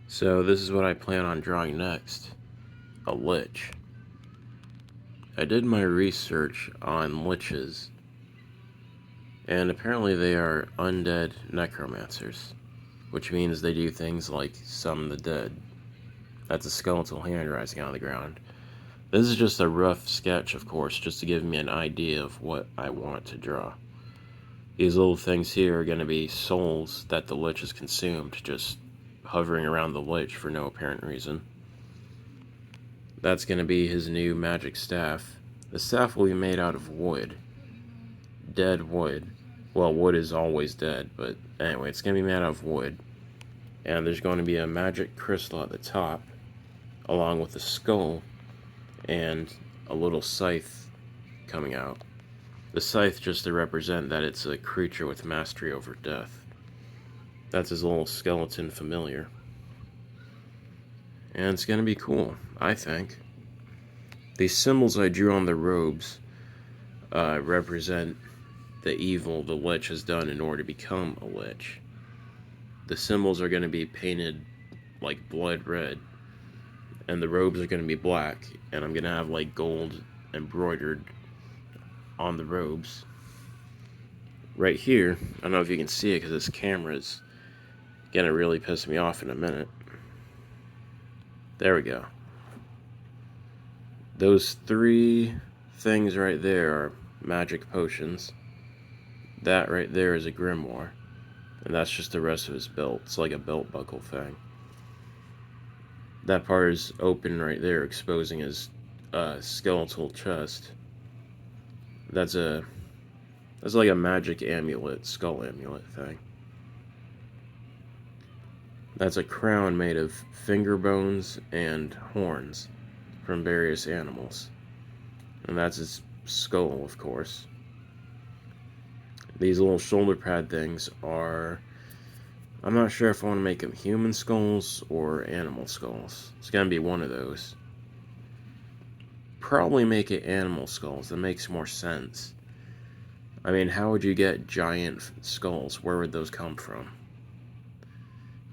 So this is what I plan on drawing next. A lich. I did my research on liches, and apparently they are undead necromancers, which means they do things like summon the dead. That's a skeletal hand rising on the ground. This is just a rough sketch, of course, just to give me an idea of what I want to draw. These little things here are going to be souls that the lich has consumed, just hovering around the lich for no apparent reason. That's going to be his new magic staff. The staff will be made out of wood. Dead wood. Well, wood is always dead, but anyway, it's going to be made out of wood. And there's going to be a magic crystal at the top, along with a skull and a little scythe coming out. The scythe just to represent that it's a creature with mastery over death. That's his little skeleton familiar. And it's going to be cool, I think. These symbols I drew on the robes represent the evil the lich has done in order to become a lich. The symbols are going to be painted like blood red, and the robes are going to be black, and I'm going to have like gold embroidered on the robes. Right here, I don't know if you can see it because this camera is going to really piss me off in a minute. There we go. Those three things right there are magic potions. That right there is a grimoire. And that's just the rest of his belt. It's like a belt buckle thing. That part is open right there, exposing his skeletal chest. That's like a magic amulet, skull amulet thing. That's a crown made of finger bones and horns from various animals. And that's his skull, of course. These little shoulder pad things are... I'm not sure if I want to make them human skulls or animal skulls. It's going to be one of those. Probably make it animal skulls. That makes more sense. I mean, how would you get giant skulls? Where would those come from?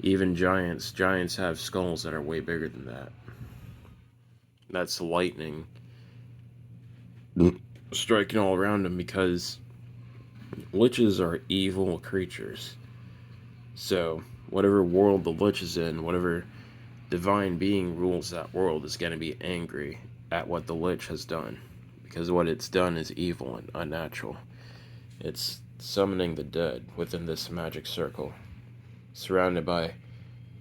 Even giants have skulls that are way bigger than that. That's lightning striking all around them because liches are evil creatures. So, whatever world the lich is in, whatever divine being rules that world is going to be angry at what the lich has done. Because what it's done is evil and unnatural. It's summoning the dead within this magic circle, surrounded by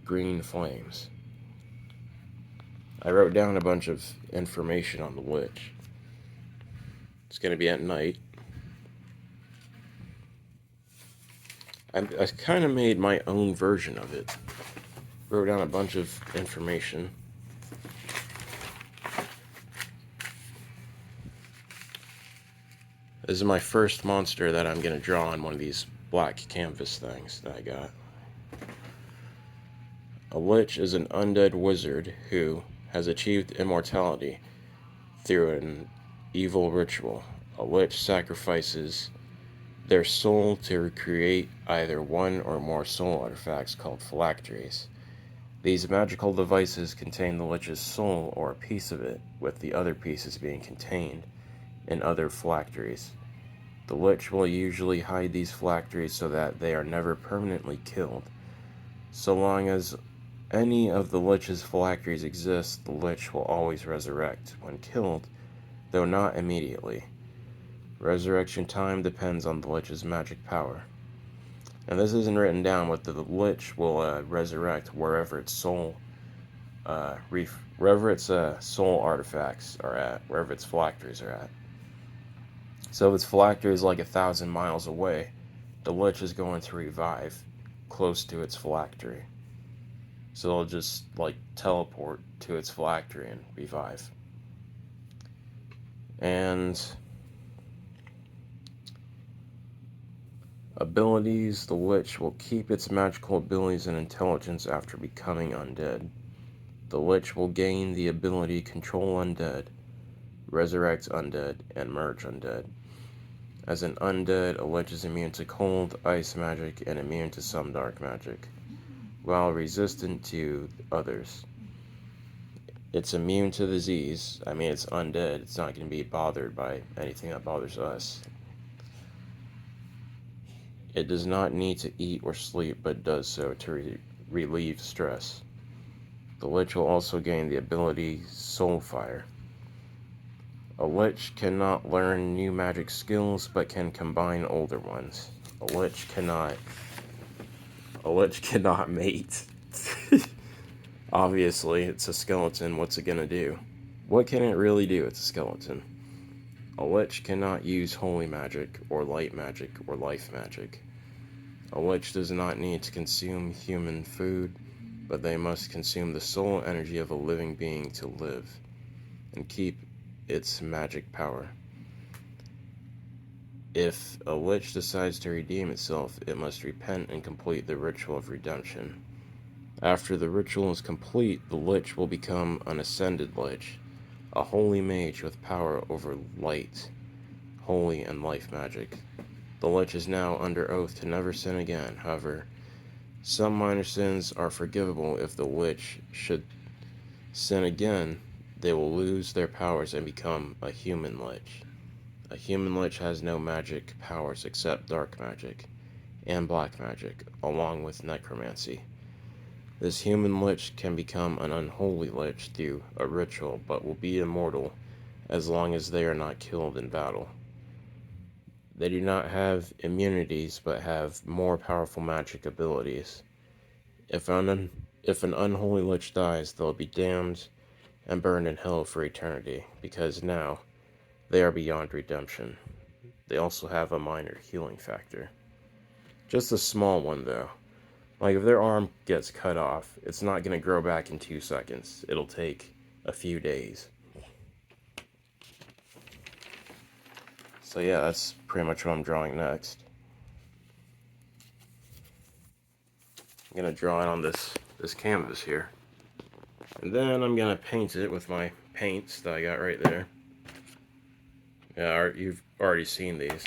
green flames. I wrote down a bunch of information on the lich. It's going to be at night. I kind of made my own version of it. Wrote down a bunch of information. This is my first monster that I'm going to draw on one of these black canvas things that I got. A lich is an undead wizard who has achieved immortality through an evil ritual. A lich sacrifices their soul to create either one or more soul artifacts called phylacteries. These magical devices contain the lich's soul or a piece of it, with the other pieces being contained in other phylacteries. The lich will usually hide these phylacteries so that they are never permanently killed. So long as any of the lich's phylacteries exist, the lich will always resurrect when killed, though not immediately. Resurrection time depends on the lich's magic power. And this isn't written down, but the lich will resurrect wherever its soul soul artifacts are at, wherever its phylacteries are at. So if its phylactery is like 1,000 miles away, the lich is going to revive close to its phylactery. So it'll just like teleport to its phylactery and revive. And abilities, the lich will keep its magical abilities and intelligence after becoming undead. The lich will gain the ability control undead, resurrect undead, and merge undead. As an undead, a lich is immune to cold, ice magic, and immune to some dark magic. while resistant to others. It's immune to disease. I mean, it's undead. It's not going to be bothered by anything that bothers us. It does not need to eat or sleep, but does so to relieve stress. The lich will also gain the ability Soulfire. A lich cannot learn new magic skills, but can combine older ones. A lich cannot. A lich cannot mate. Obviously, it's a skeleton. What's it gonna do? What can it really do? It's a skeleton. A lich cannot use holy magic, or light magic, or life magic. A lich does not need to consume human food, but they must consume the soul energy of a living being to live, and keep its magic power. If a lich decides to redeem itself, it must repent and complete the ritual of redemption. After the ritual is complete, the lich will become an ascended lich, a holy mage with power over light, holy, and life magic. The lich is now under oath to never sin again. However, some minor sins are forgivable. If the lich should sin again, they will lose their powers and become a human lich. A human lich has no magic powers except dark magic and black magic, along with necromancy. This human lich can become an unholy lich through a ritual, but will be immortal as long as they are not killed in battle. They do not have immunities, but have more powerful magic abilities. If an unholy lich dies, they'll be damned and burned in hell for eternity, because now they are beyond redemption. They also have a minor healing factor. Just a small one, though. Like, if their arm gets cut off, it's not going to grow back in 2 seconds. It'll take a few days. So yeah, that's pretty much what I'm drawing next. I'm going to draw it on this canvas here. And then I'm going to paint it with my paints that I got right there. Yeah, you've already seen these.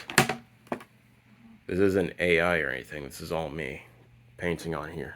This isn't AI or anything. This is all me painting on here.